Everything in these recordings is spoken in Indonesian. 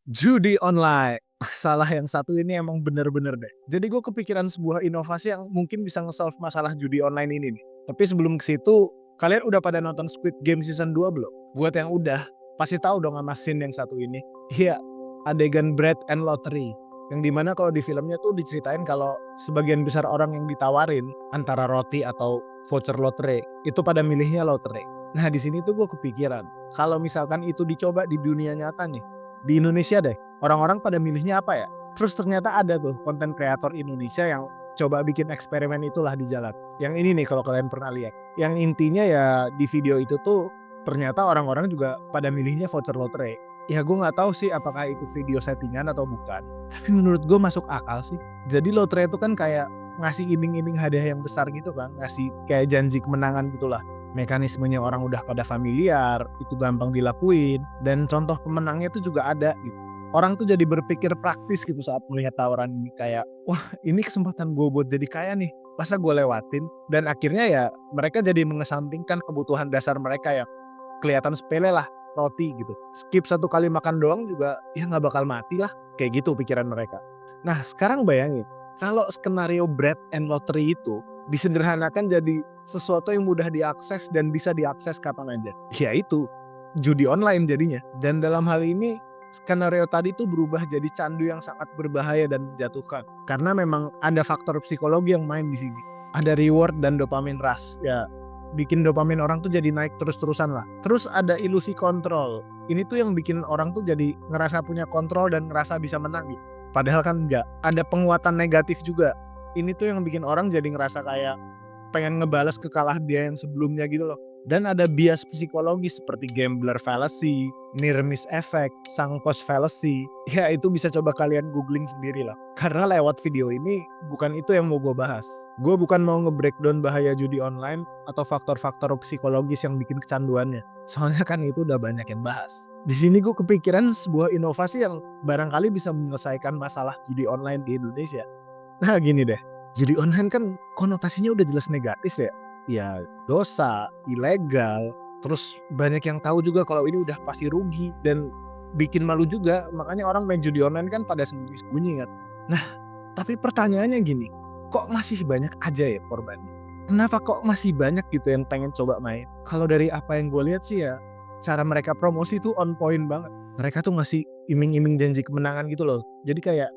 Judi online. Masalah yang satu ini emang bener-bener deh. Jadi gue kepikiran sebuah inovasi yang mungkin bisa nge-solve masalah judi online ini nih. Tapi sebelum ke situ, kalian udah pada nonton Squid Game season 2 belum? Buat yang udah, pasti tahu dong sama scene yang satu ini. Iya, adegan bread and lottery. Yang dimana kalau di filmnya tuh diceritain kalau sebagian besar orang yang ditawarin antara roti atau voucher lotre itu pada milihnya lotre. Nah di sini tuh gue kepikiran kalau misalkan itu dicoba di dunia nyata nih, di Indonesia deh, orang-orang pada milihnya apa ya? Terus ternyata ada tuh konten kreator Indonesia yang coba bikin eksperimen itulah di jalan. Yang ini nih kalau kalian pernah lihat. Yang intinya ya di video itu tuh ternyata orang-orang juga pada milihnya voucher lotre. Ya gue nggak tahu sih apakah itu video settingan atau bukan. Tapi menurut gue masuk akal sih. Jadi lotre itu kan kayak ngasih iming-iming hadiah yang besar gitu kan, ngasih kayak janji kemenangan gitulah. Mekanismenya orang udah pada familiar, itu gampang dilakuin, dan contoh pemenangnya itu juga ada gitu. Orang tuh jadi berpikir praktis gitu saat melihat tawaran ini kayak, wah ini kesempatan gue buat jadi kaya nih, masa gue lewatin? Dan akhirnya ya mereka jadi mengesampingkan kebutuhan dasar mereka yang kelihatan sepele lah, roti gitu. Skip satu kali makan doang juga ya nggak bakal mati lah, kayak gitu pikiran mereka. Nah sekarang bayangin, kalau skenario bread and lottery itu disederhanakan jadi sesuatu yang mudah diakses dan bisa diakses kapan aja. Ya itu, judi online jadinya. Dan dalam hal ini, skenario tadi tuh berubah jadi candu yang sangat berbahaya dan menjatuhkan. Karena memang ada faktor psikologi yang main di sini. Ada reward dan dopamin rush. Ya, bikin dopamin orang tuh jadi naik terus-terusan lah. Terus ada ilusi kontrol. Ini tuh yang bikin orang tuh jadi ngerasa punya kontrol dan ngerasa bisa menang gitu. Padahal kan enggak. Ada penguatan negatif juga. Ini tuh yang bikin orang jadi ngerasa kayak pengen ngebales kekalahan dia yang sebelumnya gitu loh. Dan ada bias psikologis seperti gambler fallacy, near miss effect, sunk cost fallacy. Ya itu bisa coba kalian googling sendiri lah. Karena lewat video ini bukan itu yang mau gue bahas. Gue bukan mau nge-breakdown bahaya judi online atau faktor-faktor psikologis yang bikin kecanduannya. Soalnya kan itu udah banyak yang bahas. Di sini gue kepikiran sebuah inovasi yang barangkali bisa menyelesaikan masalah judi online di Indonesia. Nah gini deh, judi online kan konotasinya udah jelas negatif ya. Ya dosa, ilegal, terus banyak yang tahu juga kalau ini udah pasti rugi dan bikin malu juga. Makanya orang main judi online kan pada sembunyi-sembunyi kan. Nah, tapi pertanyaannya gini, kok masih banyak aja ya korban? Kenapa kok masih banyak gitu yang pengen coba main? Kalau dari apa yang gue lihat sih ya, cara mereka promosi tuh on point banget. Mereka tuh ngasih iming-iming janji kemenangan gitu loh. Jadi kayak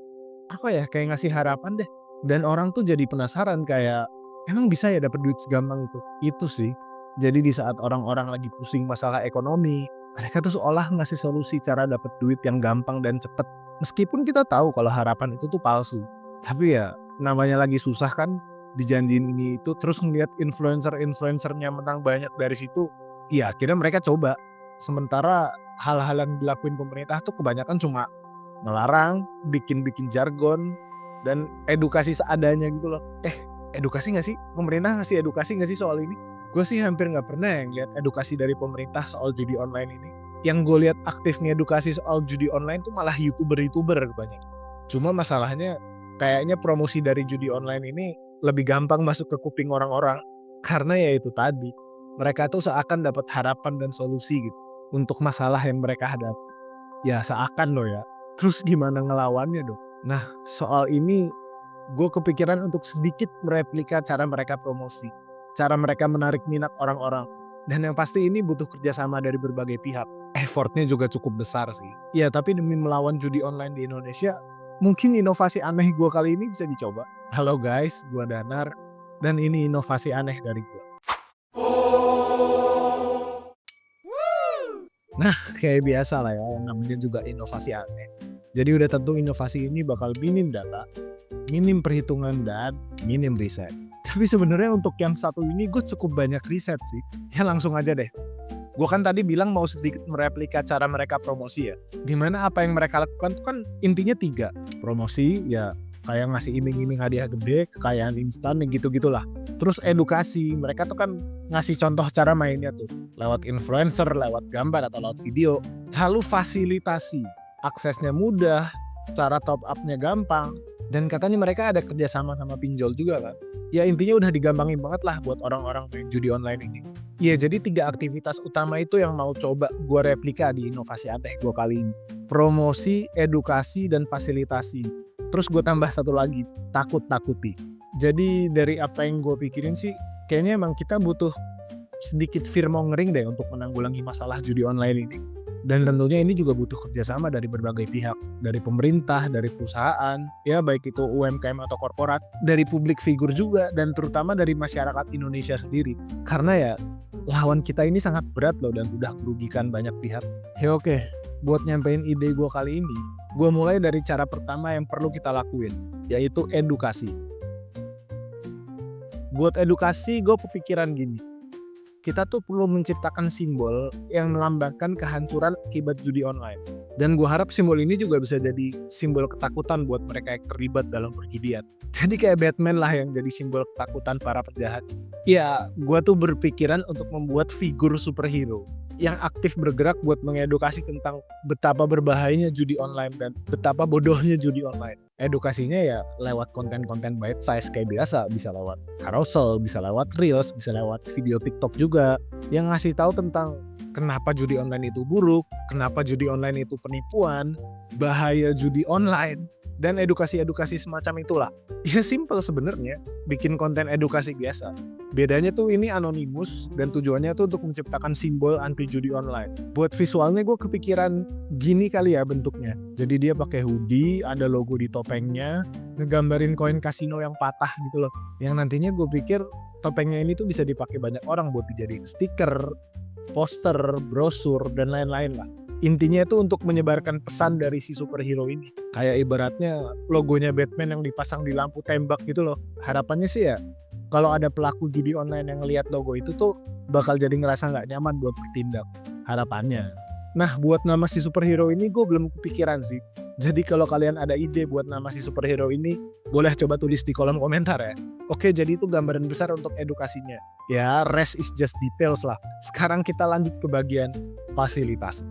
apa ya, kayak ngasih harapan deh. Dan orang tuh jadi penasaran kayak, emang bisa ya dapet duit segampang itu? Itu sih. Jadi di saat orang-orang lagi pusing masalah ekonomi, mereka tuh seolah ngasih solusi cara dapet duit yang gampang dan cepet. Meskipun kita tahu kalau harapan itu tuh palsu. Tapi ya namanya lagi susah kan, dijanjiin ini itu terus ngeliat influencer-influencernya menang banyak dari situ, ya akhirnya mereka coba. Sementara hal-hal yang dilakuin pemerintah tuh kebanyakan cuma melarang, bikin-bikin jargon, dan edukasi seadanya gitu loh. Edukasi nggak sih? Pemerintah ngasih edukasi nggak sih soal ini? Gue sih hampir nggak pernah yang lihat edukasi dari pemerintah soal judi online ini. Yang gue lihat aktif edukasi soal judi online tuh malah youtuber-youtuber banyak. Cuma masalahnya kayaknya promosi dari judi online ini lebih gampang masuk ke kuping orang-orang. Karena ya itu tadi, mereka tuh seakan dapat harapan dan solusi gitu untuk masalah yang mereka hadapi. Ya seakan loh ya. Terus gimana ngelawannya dong? Nah soal ini gue kepikiran untuk sedikit mereplika cara mereka promosi. Cara mereka menarik minat orang-orang. Dan yang pasti ini butuh kerjasama dari berbagai pihak. Effortnya juga cukup besar sih. Ya tapi demi melawan judi online di Indonesia, mungkin inovasi aneh gue kali ini bisa dicoba. Halo guys, gue Danar. Dan ini inovasi aneh dari gue. Nah, kayak biasa lah ya, namanya juga inovasi aneh. Jadi udah tentu inovasi ini bakal minim data, minim perhitungan, dan minim riset. Tapi sebenarnya untuk yang satu ini gue cukup banyak riset sih. Ya langsung aja deh. Gue kan tadi bilang mau sedikit mereplika cara mereka promosi ya. Dimana apa yang mereka lakukan tuh kan intinya 3. Promosi ya kayak ngasih iming-iming hadiah gede, kekayaan instan, gitu-gitulah. Terus edukasi, mereka tuh kan ngasih contoh cara mainnya tuh. Lewat influencer, lewat gambar atau lewat video. Lalu fasilitasi, aksesnya mudah, cara top up-nya gampang. Dan katanya mereka ada kerjasama sama pinjol juga kan. Ya intinya udah digampangin banget lah buat orang-orang main judi online ini. Iya, jadi 3 aktivitas utama itu yang mau coba gue replika di inovasi aneh gue kali ini. Promosi, edukasi, dan fasilitasi. Terus gue tambah satu lagi, takut-takuti. Jadi dari apa yang gue pikirin sih, kayaknya emang kita butuh sedikit fear-mongering deh untuk menanggulangi masalah judi online ini. Dan tentunya ini juga butuh kerjasama dari berbagai pihak, dari pemerintah, dari perusahaan, ya baik itu UMKM atau korporat, dari publik figur juga, dan terutama dari masyarakat Indonesia sendiri. Karena ya lawan kita ini sangat berat loh dan udah merugikan banyak pihak. Ya oke, buat nyampein ide gue kali ini, gue mulai dari cara pertama yang perlu kita lakuin, yaitu edukasi. Buat edukasi gue kepikiran gini, kita tuh perlu menciptakan simbol yang melambangkan kehancuran akibat judi online. Dan gue harap simbol ini juga bisa jadi simbol ketakutan buat mereka yang terlibat dalam perjudian. Jadi kayak Batman lah yang jadi simbol ketakutan para penjahat. Ya, gue tuh berpikiran untuk membuat figur superhero yang aktif bergerak buat mengedukasi tentang betapa berbahayanya judi online dan betapa bodohnya judi online. Edukasinya ya lewat konten-konten bite size kayak biasa, bisa lewat carousel, bisa lewat reels, bisa lewat video TikTok juga yang ngasih tahu tentang kenapa judi online itu buruk, kenapa judi online itu penipuan, bahaya judi online, dan edukasi-edukasi semacam itulah. Ya simple sebenarnya, bikin konten edukasi biasa. Bedanya tuh ini anonimus dan tujuannya tuh untuk menciptakan simbol anti judi online. Buat visualnya gue kepikiran gini kali ya bentuknya. Jadi dia pakai hoodie, ada logo di topengnya, ngegambarin koin kasino yang patah gitu loh. Yang nantinya gue pikir topengnya ini tuh bisa dipakai banyak orang buat dijadiin stiker, poster, brosur, dan lain-lain lah. Intinya itu untuk menyebarkan pesan dari si superhero ini. Kayak ibaratnya logonya Batman yang dipasang di lampu tembak gitu loh. Harapannya sih ya, kalau ada pelaku judi online yang ngelihat logo itu tuh bakal jadi ngerasa nggak nyaman buat bertindak. Harapannya. Nah, buat nama si superhero ini gue belum kepikiran sih. Jadi kalau kalian ada ide buat nama si superhero ini, boleh coba tulis di kolom komentar ya. Oke, jadi itu gambaran besar untuk edukasinya. Ya, rest is just details lah. Sekarang kita lanjut ke bagian fasilitas.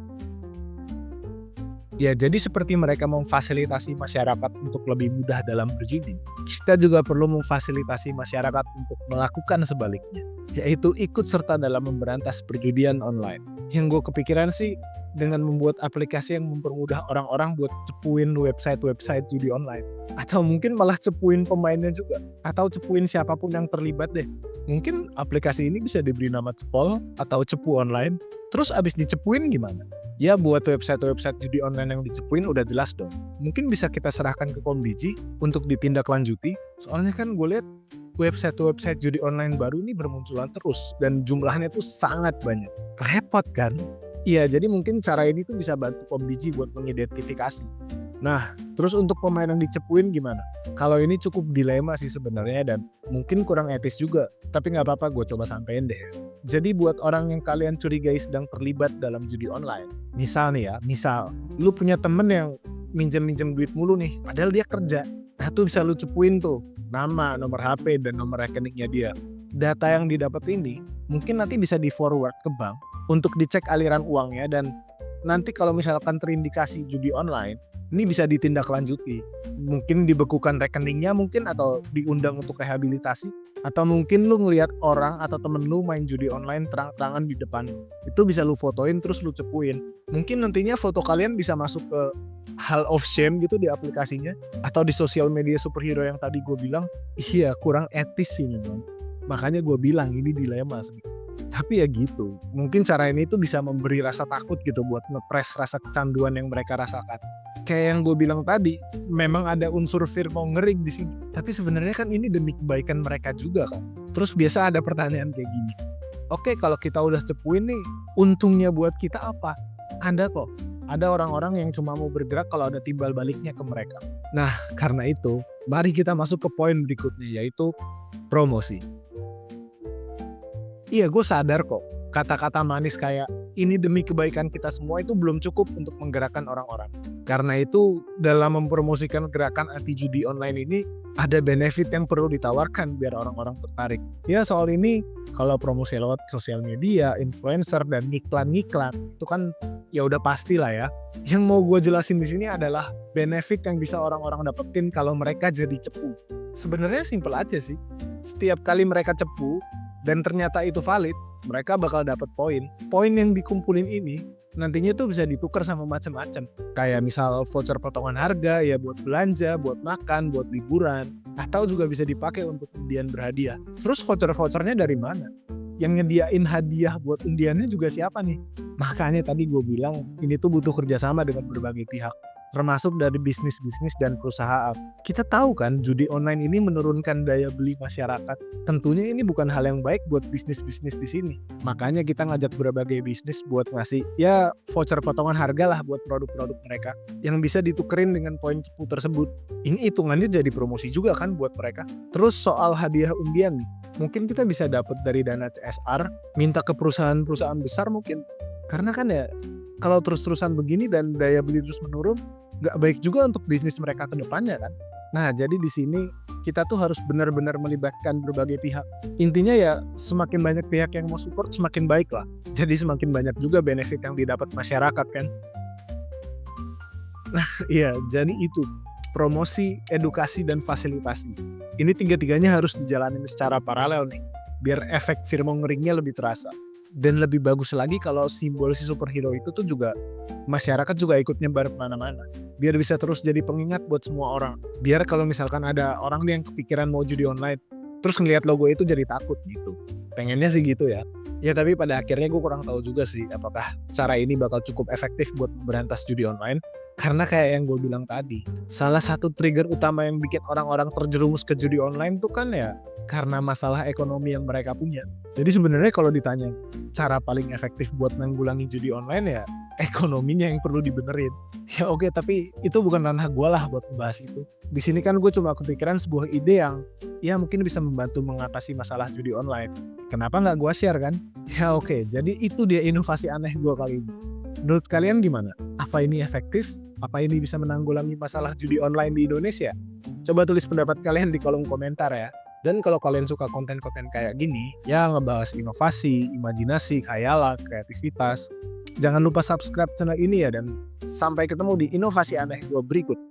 Ya, jadi seperti mereka memfasilitasi masyarakat untuk lebih mudah dalam berjudi, kita juga perlu memfasilitasi masyarakat untuk melakukan sebaliknya, yaitu ikut serta dalam memberantas perjudian online. Yang gue kepikiran sih, dengan membuat aplikasi yang mempermudah orang-orang buat cepuin website-website judi online. Atau mungkin malah cepuin pemainnya juga, atau cepuin siapapun yang terlibat deh. Mungkin aplikasi ini bisa diberi nama cepol atau cepu online, terus abis dicepuin gimana? Ya buat website-website judi online yang dicepuin udah jelas dong. Mungkin bisa kita serahkan ke Komdiji untuk ditindaklanjuti. Soalnya kan gue lihat website-website judi online baru ini bermunculan terus dan jumlahnya tuh sangat banyak. Repot kan? Iya, jadi mungkin cara ini tuh bisa bantu Komdiji buat mengidentifikasi. Nah, terus untuk pemain yang dicepuin gimana? Kalau ini cukup dilema sih sebenarnya dan mungkin kurang etis juga. Tapi nggak apa-apa, gue coba sampein deh. Jadi buat orang yang kalian curigai sedang terlibat dalam judi online. Misal nih ya, lu punya temen yang minjem duit mulu nih, padahal dia kerja. Nah tuh bisa lu cepuin tuh, nama, nomor HP, dan nomor rekeningnya dia. Data yang didapat ini mungkin nanti bisa di forward ke bank untuk dicek aliran uangnya dan nanti kalau misalkan terindikasi judi online, ini bisa ditindaklanjuti. Mungkin dibekukan rekeningnya mungkin atau diundang untuk rehabilitasi. Atau mungkin lu ngelihat orang atau temen lu main judi online terang-terangan di depan. Itu bisa lu fotoin terus lu cepuin. Mungkin nantinya foto kalian bisa masuk ke Hall of Shame gitu di aplikasinya. Atau di sosial media superhero yang tadi gue bilang. Iya kurang etis sih memang. Makanya gue bilang ini dilema sih. Tapi ya gitu, mungkin cara ini tuh bisa memberi rasa takut gitu buat ngepres rasa kecanduan yang mereka rasakan. Kayak yang gue bilang tadi, memang ada unsur fear-mongering di sini. Tapi sebenarnya kan ini demi kebaikan mereka juga kan. Terus biasa ada pertanyaan kayak gini. Oke, kalau kita udah cepuin nih, untungnya buat kita apa? Ada kok. Ada orang-orang yang cuma mau bergerak kalau ada timbal baliknya ke mereka. Nah, karena itu, mari kita masuk ke poin berikutnya, yaitu promosi. Iya, gue sadar kok, kata-kata manis kayak ini demi kebaikan kita semua itu belum cukup untuk menggerakkan orang-orang. Karena itu, dalam mempromosikan gerakan anti judi online ini, ada benefit yang perlu ditawarkan biar orang-orang tertarik. Ya soal ini, kalau promosi lewat sosial media, influencer, dan ngiklan-ngiklan, itu kan ya udah pasti lah ya. Yang mau gue jelasin di sini adalah benefit yang bisa orang-orang dapetin kalau mereka jadi cepu. Sebenarnya simpel aja sih. Setiap kali mereka cepu, dan ternyata itu valid, mereka bakal dapat poin. Poin yang dikumpulin ini nantinya tuh bisa ditukar sama macam-macam. Kayak misal voucher potongan harga ya buat belanja, buat makan, buat liburan, atau juga bisa dipakai untuk undian berhadiah. Terus voucher-vouchernya dari mana? Yang nyediain hadiah buat undiannya juga siapa nih? Makanya tadi gue bilang ini tuh butuh kerjasama dengan berbagai pihak, termasuk dari bisnis-bisnis dan perusahaan. Kita tahu kan judi online ini menurunkan daya beli masyarakat. Tentunya ini bukan hal yang baik buat bisnis-bisnis di sini. Makanya kita ngajak berbagai bisnis buat ngasih ya voucher potongan harga lah buat produk-produk mereka yang bisa ditukerin dengan poin cepu tersebut. Ini hitungannya jadi promosi juga kan buat mereka. Terus soal hadiah undian nih, mungkin kita bisa dapat dari dana CSR, minta ke perusahaan-perusahaan besar mungkin. Karena kan ya kalau terus-terusan begini dan daya beli terus menurun, nggak baik juga untuk bisnis mereka ke depannya kan. Nah jadi di sini kita tuh harus benar-benar melibatkan berbagai pihak. Intinya ya semakin banyak pihak yang mau support semakin baik lah. Jadi semakin banyak juga benefit yang didapat masyarakat kan. Iya jadi itu promosi, edukasi, dan fasilitasi. Ini tiga-tiganya harus dijalanin secara paralel nih, biar efek fearmongering-nya lebih terasa. Dan lebih bagus lagi kalau simbol si superhero itu tuh juga masyarakat juga ikut nyebar kemana-mana. Biar bisa terus jadi pengingat buat semua orang. Biar kalau misalkan ada orang nih yang kepikiran mau judi online, terus ngelihat logo itu jadi takut gitu. Pengennya sih gitu ya. Ya tapi pada akhirnya gue kurang tahu juga sih apakah cara ini bakal cukup efektif buat berantas judi online. Karena kayak yang gue bilang tadi, salah satu trigger utama yang bikin orang-orang terjerumus ke judi online tuh kan ya karena masalah ekonomi yang mereka punya. Jadi sebenarnya kalau ditanya cara paling efektif buat nanggulangi judi online ya ekonominya yang perlu dibenerin. Ya oke, tapi itu bukan ranah gue lah buat membahas itu. Di sini kan gue cuma kepikiran sebuah ide yang ya mungkin bisa membantu mengatasi masalah judi online. Kenapa nggak gue share kan? Ya oke, jadi itu dia inovasi aneh gue kali ini. Menurut kalian gimana? Apa ini efektif? Apa ini bisa menanggulangi masalah judi online di Indonesia? Coba tulis pendapat kalian di kolom komentar ya. Dan kalau kalian suka konten-konten kayak gini, ya ngebahas inovasi, imajinasi, khayalan, kreativitas, jangan lupa subscribe channel ini ya, dan sampai ketemu di inovasi aneh gue berikut.